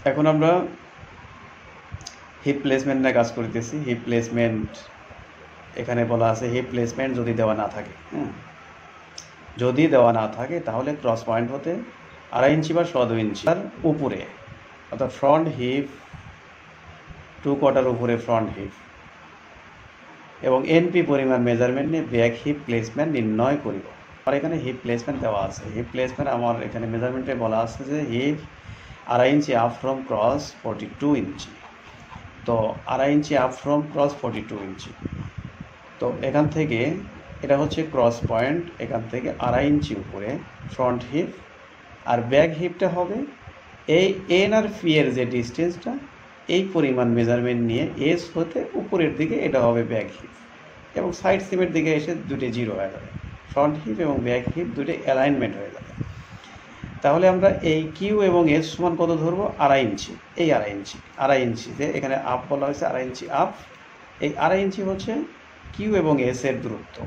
এখন আমরা heap placement নিয়ে কাজ করতেছি। হিপ প্লেসমেন্ট এখানে বলা আছে হিপ প্লেসমেন্ট যদি দেওয়া না থাকে, যদি দেওয়া না থাকে তাহলে ক্রস পয়েন্ট হতে 2.5 ইঞ্চি বা 2.25 ইঞ্চি তার উপরে, অর্থাৎ ফ্রন্ট হিপ 2/4 উপরে ফ্রন্ট হিপ এবং এনপি পরিমাণ মেজারমেন্ট নিয়ে ব্যাক হিপ প্লেসমেন্ট নির্ণয় করিব। আর এখানে হিপ প্লেসমেন্ট দেওয়া আছে। হিপ প্লেসমেন্ট আমার এখানে মেজারমেন্টে বলা আছে যে hip 2.5 inch up from cross 42 inch. তো 2.5 inch up from cross 42 inch. তো এখান থেকে এটা হচ্ছে ক্রস পয়েন্ট, এখান থেকে 2.5 ইঞ্চি উপরে ফ্রন্ট হিপ, আর ব্যাক হিপটা হবে এই এন আর পি এর যে ডিস্টেন্সটা এই পরিমাণ মেজারমেন্ট নিয়ে এস হতে উপরের দিকে এটা হবে ব্যাক হিপ, এবং সাইড সিমের দিকে এসে দুটো জিরো হয়ে যাবে। ফ্রন্ট হিপ এবং ব্যাক হিপ দুটো অ্যালাইনমেন্ট হয়ে যাবে। তাহলে আমরা এই কিউ এবং এস সমান কত ধরবো? 2.5 ইঞ্চি। এই 2.5 ইঞ্চিতে এখানে আপ বলা হয়েছে 2.5 ইঞ্চি আপ। এই 2.5 ইঞ্চি হচ্ছে কিউ এবং এস এর দূরত্ব।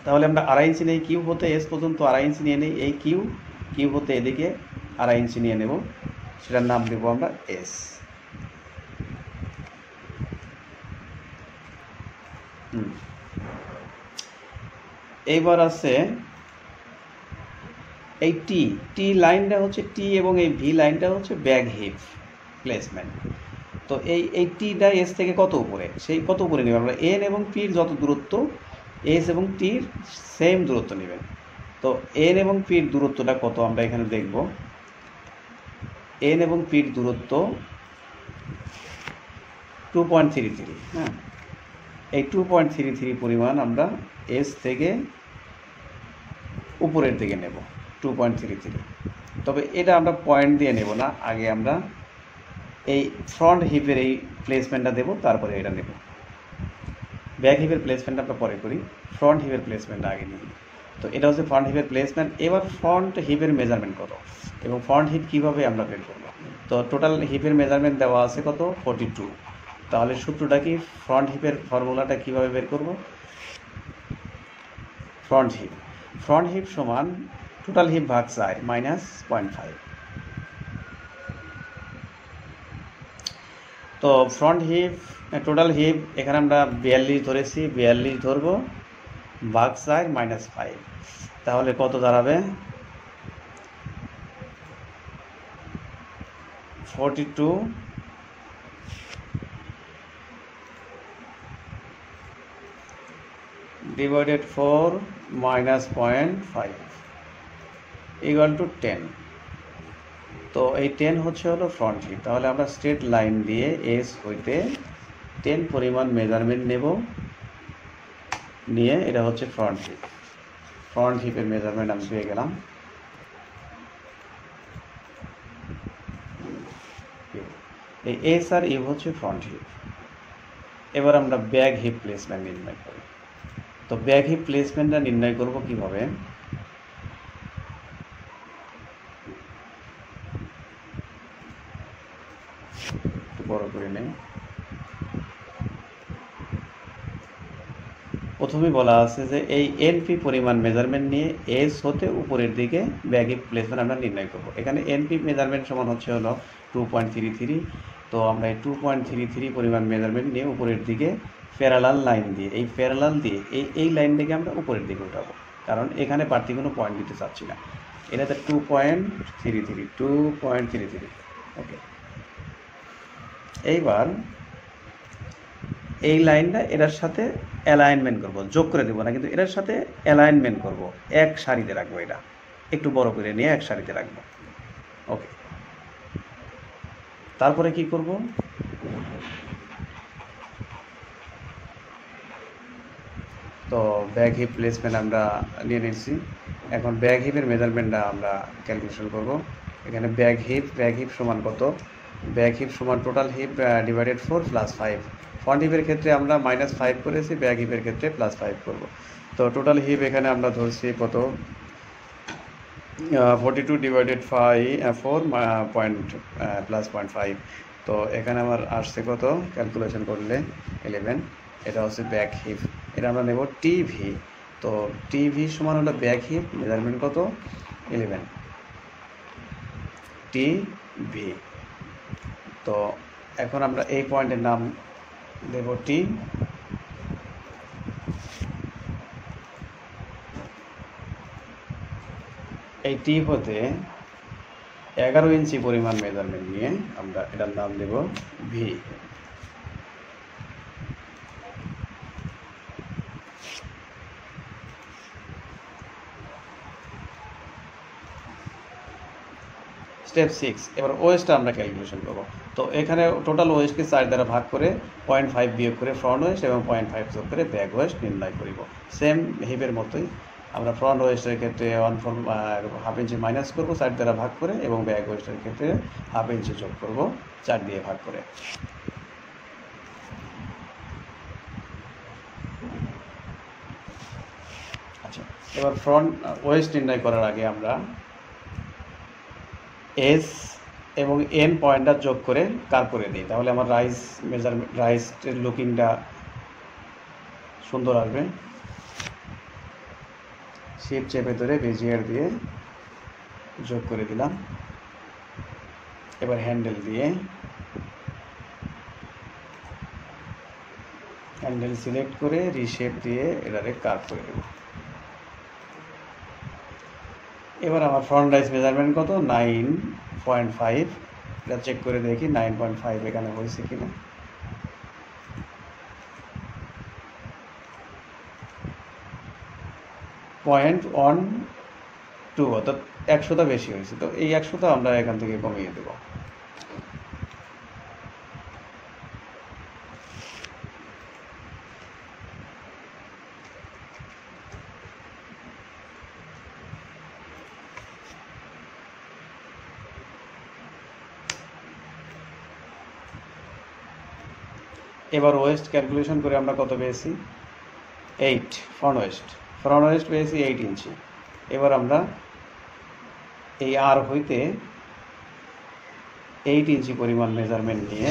তাহলে আমরা 2.5 ইঞ্চি নেই কিউ হতে এস পর্যন্ত, 2.5 ইঞ্চি নিয়ে নেই এই কিউ হতে এদিকে 2.5 ইঞ্চি নিয়ে নেব, সেটার নাম দেবো আমরা এস। এইবার আছে এই টি লাইনটা হচ্ছে টি এবং এই ভি লাইনটা হচ্ছে ব্যাক হিপ প্লেসমেন্ট। তো এই টিটা এস থেকে কত উপরে, সেই কত উপরে নেবেন আমরা এন এবং পির যত দূরত্ব এস এবং টির সেম দূরত্ব নেবেন। তো এন এবং পির দূরত্বটা কত আমরা এখানে দেখব। এন এবং পির দূরত্ব 2.33। হ্যাঁ, এই 2.33 পরিমাণ আমরা এস থেকে উপরের দিকে নেব 2.33। তবে এটা আমরা পয়েন্ট দিয়ে নেব না, আগে আমরা এই ফ্রন্ট হিপের এই প্লেসমেন্টটা দেব, তারপরে এটা নেব। ব্যাক হিপের প্লেসমেন্ট আমরা পরে করি, ফ্রন্ট হিপের প্লেসমেন্টটা আগে নিই। তো এটা হচ্ছে ফ্রন্ট হিপের প্লেসমেন্ট। এবার ফ্রন্ট হিপের মেজারমেন্ট কত এবং ফ্রন্ট হিপ কীভাবে আমরা বের করব। তো টোটাল হিপের মেজারমেন্ট দেওয়া আছে কত? 42। তাহলে সূত্রটা কি? ফ্রন্ট হিপের ফর্মুলাটা কীভাবে বের করব? ফ্রন্ট হিপ সমান টোটাল হিপ ভাগ 4 মাইনাস 0.5। তো ফ্রন্ট হিপ টোটাল হিপ এখানে আমরা 42 ধরেছি, 42 ধরবো, ভাগ 4 মাইনাস 5। তাহলে কত দাঁড়াবে? 42 ডিভাইডেড 4 মাইনাস 0.5 ইকুয়াল টু 10। তো এই 10 হচ্ছে হলো ফ্রন্ট হিপ। তাহলে আমরা স্ট্রেট লাইন দিয়ে এস হইতে 10 পরিমাণ মেজারমেন্ট নেব, নিয়ে এটা হচ্ছে ফ্রন্ট হিপ। ফ্রন্ট হিপের মেজারমেন্ট আমি পেয়ে গেলাম। এই এস আর ইউ হচ্ছে ফ্রন্ট হিপ। এবার আমরা ব্যাক হিপ প্লেসমেন্ট নির্ণয় করি। তো ব্যাক হিপ প্লেসমেন্টটা নির্ণয় করব কিভাবে? একটু বড় করে নেই। প্রথমেই বলা আছে যে এই এনপি পরিমাণ মেজারমেন্ট নিয়ে এস হতে উপরের দিকে ব্যাক হিপ প্লেসমেন্ট আমরা নির্ণয় করব। এখানে এনপি মেজারমেন্ট সমান হচ্ছে হলো 2.33। তো আমরা এই 2.33 পরিমাণ মেজারমেন্ট নিয়ে উপরের দিকে প্যারালাল লাইন দিয়ে, এই প্যারালাল দিয়ে এই লাইনটাকে আমরা উপরের দিকে উঠাবো, কারণ এখানে বাড়তি কোনো পয়েন্ট দিতে চাচ্ছি না। এটাতে 2.33। ওকে, এইবার এই লাইনটা এটার সাথে অ্যালাইনমেন্ট করব, যোগ করে দেবো না, কিন্তু এটার সাথে অ্যালাইনমেন্ট করব, এক সারিতে রাখবো। এটা একটু বড় করে নিয়ে এক সারিতে রাখবো। ওকে, তারপরে কি করব? তো ব্যাক হিপ প্লেসমেন্ট আমরা নিয়ে নিচ্ছি। এখন ব্যাক হিপের মেজারমেন্টটা আমরা ক্যালকুলেশন করব। এখানে ব্যাক হিপ সমান কত? ব্যাক হিপ সমান total hip divided 4 plus 5। Front হিপের ক্ষেত্রে আমরা -5 করেছি, ব্যাক হিপের ক্ষেত্রে +5 করব। তো টোটাল হিপ এখানে আমরা ধরছি কত? 42 ডিভাইডেড 4 প্লাস 0.5। তো এখানে আমার আসছে কত ক্যালকুলেশন করলে? 11। এটা হচ্ছে ব্যাক হিপ। এটা আমরা নেব টিভি। তো টিভি সমান হলো ব্যাক হিপ মেজারমেন্ট কত? 11 টিভি। তো এখন আমরা এই পয়েন্টের নাম দেব টি। এই টি হতে 11 ইঞ্চি পরিমাণ মেজারমেন্ট নিয়ে আমরা এটার নাম দেব ভি। স্টেপ 6, এবার ওয়েস্টটা আমরা ক্যালকুলেশন করব। তো এখানে টোটাল ওয়েস্টকে 4 দ্বারা ভাগ করে 0.5 বিয়োগ করে ফ্রন্ট ওয়েস্ট এবং 0.5 যোগ করে ব্যাক ওয়েস্ট নির্ণয় করিব। সেম হিপের মতোই আমরা ফ্রন্ট ওয়েস্টের ক্ষেত্রে 1/2 ইঞ্চি মাইনাস করব 4 দ্বারা ভাগ করে, এবং ব্যাক ওয়েস্টের ক্ষেত্রে 1/2 ইঞ্চি যোগ করব 4 দিয়ে ভাগ করে। আচ্ছা, এবার ফ্রন্ট ওয়েস্ট নির্ণয় করার আগে আমরা এস এবং এন পয়েন্টটা যোগ করে কার করে দিই, তাহলে আমার রাইসের লুকিংটা সুন্দর আসবে। শিফট চেপে ধরে বেজিয়ার দিয়ে যোগ করে দিলাম। এবার হ্যান্ডেল দিয়ে হ্যান্ডেল সিলেক্ট করে রিশেপ দিয়ে এটারে কার্ভ করে দেব। এবার আমার ফ্রন্ট রাইস মেজারমেন্ট কত, 9.5। এটা চেক করে দেখি 9.5 এখানে হয়েছে কিনা। .12, অর্থাৎ 100টা বেশি হয়েছে। তো এই 100টা আমরা এখান থেকে কমিয়ে দেব। এবার ওয়েস্ট ক্যালকুলেশন করে আমরা কত পেয়েছি, 8। ফ্রন্ট ওয়েস্ট পেয়েছি 8 ইঞ্চি। এবার আমরা এই আর হইতে 8 ইঞ্চি পরিমাণ মেজারমেন্ট নিয়ে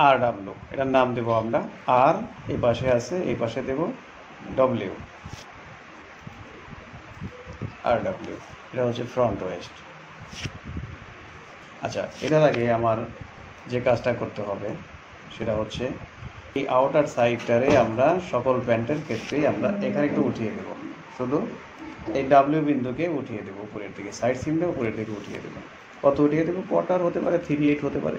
আর ডাব্লিউ, এটার নাম দেব আমরা আর। এই পাশে আছে, এই পাশে দেব ডব্লিউ, আর ডাব্লিউ। এটা হচ্ছে ফ্রন্ট ওয়েস্ট। আচ্ছা, এটার আগে আমার যে কাজটা করতে হবে সেটা হচ্ছে এই আউটার সাইডটারে আমরা সকল প্যান্টের ক্ষেত্রেই আমরা এখানে একটু উঠিয়ে দেব। শুধু এই ডাব্লিউ বিন্দুকে উঠিয়ে দেবো উপরের দিকে, সাইড সিমটা উপরের দিকে উঠিয়ে দেবো। কত উঠিয়ে দেবো, 1/4 হতে পারে, 3/8 হতে পারে।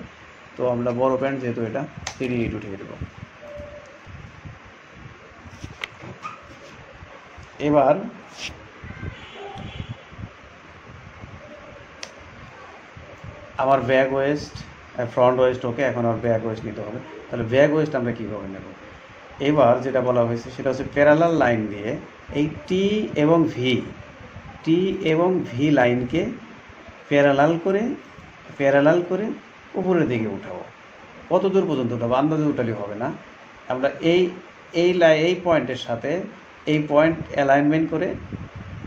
তো আমরা বড় প্যান্ট যেহেতু, এটা 3/8 উঠিয়ে দেবো। এবার আমার ব্যাক ওয়েস্ট, ফ্রন্ট ওয়েস্ট ওকে, এখন আর ব্যাক ওয়েস্ট নিতে হবে। তাহলে ব্যাক ওয়েস্ট আমরা কীভাবে নেব, এবার যেটা বলা হয়েছে সেটা হচ্ছে প্যারালাল লাইন দিয়ে এই টি এবং ভি লাইনকে প্যারালাল করে উপরের দিকে উঠাবো। কত দূর পর্যন্ত উঠাবো আন্দাজে উঠালে হবে না। আমরা এই পয়েন্টের সাথে এই পয়েন্ট অ্যালাইনমেন্ট করে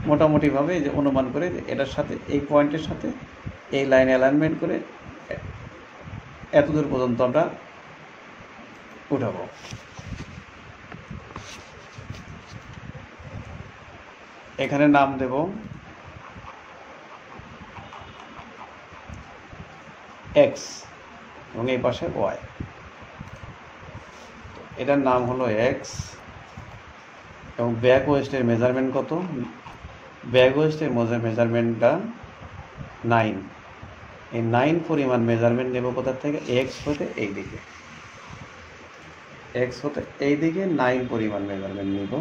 মোটামুটিভাবে যে অনুমান করে এটার সাথে এই পয়েন্টের সাথে এই লাইন অ্যালাইনমেন্ট করে এত দূর পর্যন্ত আমরা উঠাবো। এখানে নাম দেব এক্স এবং এই পাশে ওয়াই। এটার নাম হলো এক্স এবং ব্যাক ওয়েস্টের মেজারমেন্ট কত, ব্যাক ওয়েস্টের মেজারমেন্টটা 9। এই 9 পরিমাণ মেজারমেন্ট নেব কোথার থেকে, এক্স হতে এই দিকে 9 পরিমাণ মেজারমেন্ট নিব।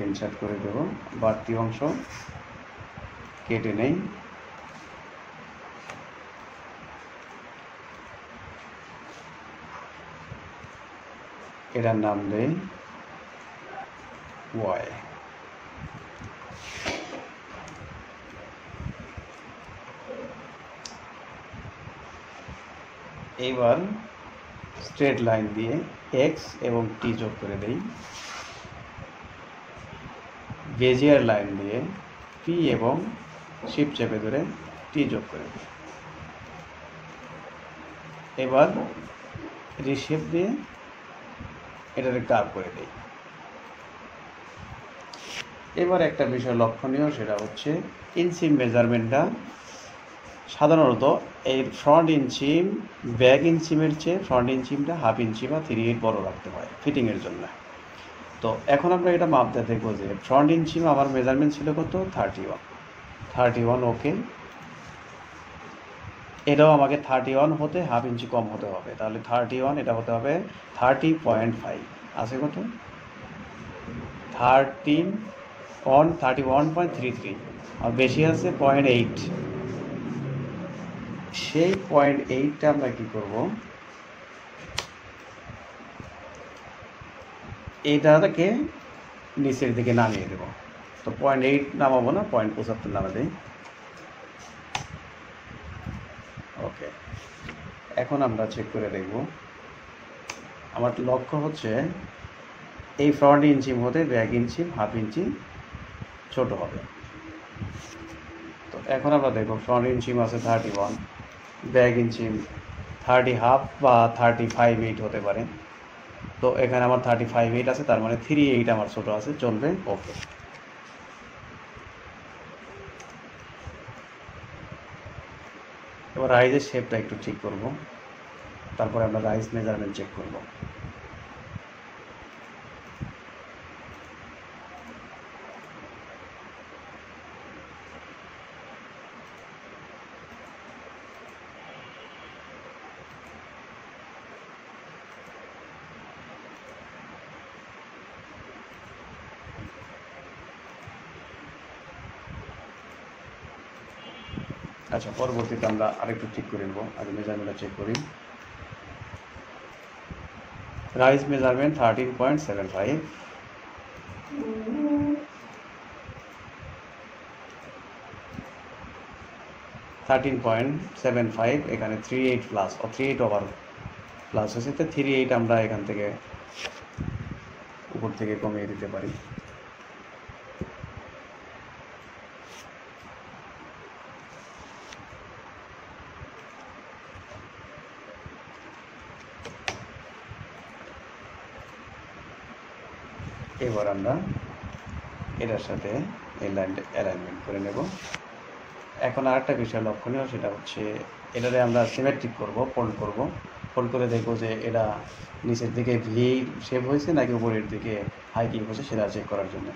ইনসার্ট করে দেব, বাড়তি অংশ কেটে নেই। এটার নাম দেই ওয়াই। এইবার স্ট্রেট লাইন দিয়ে এক্স এবং টি যোগ করে দেই। বেজিয়ার লাইন দিয়ে পি এবং শিফট চেপে ধরে টি যোগ করে দিই। এবার রিশেপ দিয়ে এটাকে কার্ভ করে দিই। এবার একটা বিষয় লক্ষণীয়, সেটা হচ্ছে ইঞ্চিম মেজারমেন্টটা সাধারণত এই ফ্রন্ট ইঞ্চিম ব্যাক ইঞ্চিমের চেয়ে ফ্রন্ট ইঞ্চিমটা হাফ ইঞ্চি বা 3/8 বড় রাখতে হয় ফিটিংয়ের জন্য। তো এখন আমরা এটা মাপতে দেখবো যে ফ্রন্ট ইঞ্চিম আমার মেজারমেন্ট ছিল কত, 31 ওকে। এটাও আমাকে 31 হতে হাফ ইঞ্চি কম হতে হবে, তাহলে 31 এটা হতে হবে 30.5, আছে কত 31.33, আর বেশি আছে 0.8। সেই 0.8টা আমরা কি করব, এইটাকে নিচের দিকে নামিয়ে দেব। তো 0.8 নামাবো না, 0.75 নামা দেই। ওকে, এখন আমরা চেক করে দেখব। আমার লক্ষ্য হচ্ছে এই ফ্রন্ট ইঞ্চিম হতে ব্যাক ইঞ্চিম হাফ ইঞ্চি ছোট হবে। তো এখন আমরা দেখব ফ্রন্ট ইঞ্চিম আছে 31, ব্যাক ইঞ্চিম 30.5 বা 35.8 হতে পারে। তো এখানে আমার 35.8 আছে, তার মানে 3/8 আমার ছোট আছে, চলবে। ওকে, এবার রাইজের শেপটা একটু ঠিক করব, তারপরে আমরা রাইজ মেজারমেন্ট চেক করব। আচ্ছা, পরবর্তীতে আমরা আরেকটু ঠিক করে নেব, আগে মেজারমেন্টটা চেক করি। রাইজ মেজারমেন্ট 13.75, এখানে 3/8 প্লাস ও 3/8 ওভার প্লাস হয়েছে, তো 3/8 আমরা এখান থেকে উপর থেকে কমিয়ে দিতে পারি। এবার আমরা এটার সাথে এই লাইনটা অ্যালাইনমেন্ট করে নেব। এখন আরেকটা বিষয় লক্ষণীয়, সেটা হচ্ছে এটারে আমরা সিমেট্রিক করব, ফোল্ড করে দেখব যে এটা নিচের দিকে ভি শেপ হয়েছে নাকি উপরের দিকে হাইকিং হয়েছে, সেটা চেক করার জন্য।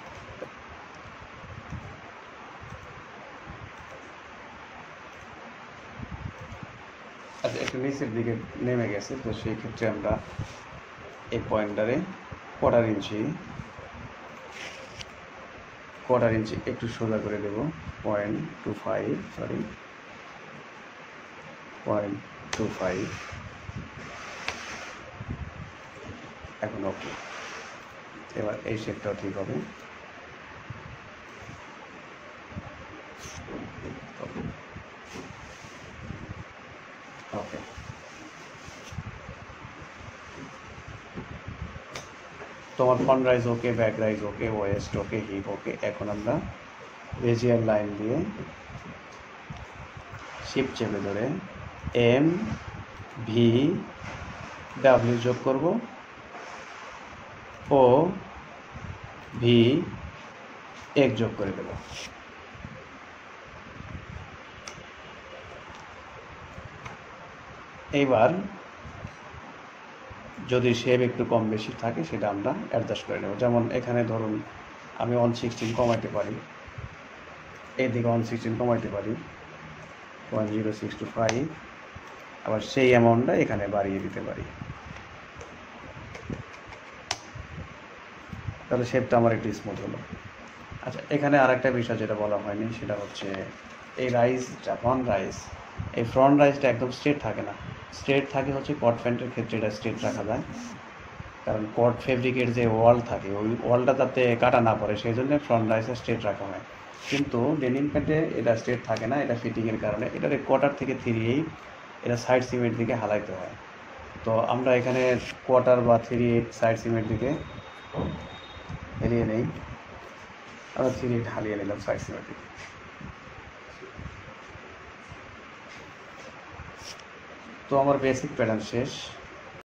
আচ্ছা, একটু নিচের দিকে নেমে গেছে, তো সেই ক্ষেত্রে আমরা এই পয়েন্টারে কোয়ার্টার ইঞ্চি একটু সোজা করে দেব, 0.25। এখন ওকে, এবার এই শেপটাও ঠিক হবে। ওকে, তোমার ফ্রন্ট রাইজ ওকে, ব্যাক রাইজ ওকে, ওয়েস্ট ওকে, হিপ ওকে। এখন আমরা বেজিয়ার লাইন দিয়ে শিপ চেপে ধরে MVW যোগ করব ও VX যোগ করে দেব। এইবার যদি শেপ একটু কম বেশি থাকে সেটা আমরা অ্যাডজাস্ট করে নেব। যেমন এখানে ধরুন আমি 116 কমাইতে পারি, এইদিকে 116 কমাইতে পারি 10625, আবার সেই অ্যামাউন্টটা এখানে বাড়িয়ে দিতে পারি, তাহলে শেপটা আমার একটু স্মুথ হলো। আচ্ছা, এখানে আরেকটা বিষয় যেটা বলা হয়নি, সেটা হচ্ছে এই রাইজটা, এই ফ্রন্ট রাইজটা একদম স্ট্রেট থাকে না। স্ট্রেট থাকে হচ্ছে কট প্যান্টের ক্ষেত্রে এটা স্ট্রেট রাখা যায়, কারণ কট ফেব্রিকের যে ওয়াল থাকে ওই ওয়ালটা যাতে কাটা না পড়ে, সেই জন্য ফ্রন্ট রাইজটা স্ট্রেট রাখা হয়। কিন্তু ডেনিম প্যান্টে এটা স্ট্রেট থাকে না, এটা ফিটিংয়ের কারণে এটার কোয়ার্টার থেকে 3/8 এটা সাইড সিমের দিকে হালাইতে হয়। তো আমরা এখানে কোয়ার্টার বা 3/8 সাইড সিমের দিকে হেলিয়ে নেই, আমরা 3/8 হালিয়ে নিলাম সাইড সিমের দিকে। তো আমার বেসিক প্যাটার্ন শেষ।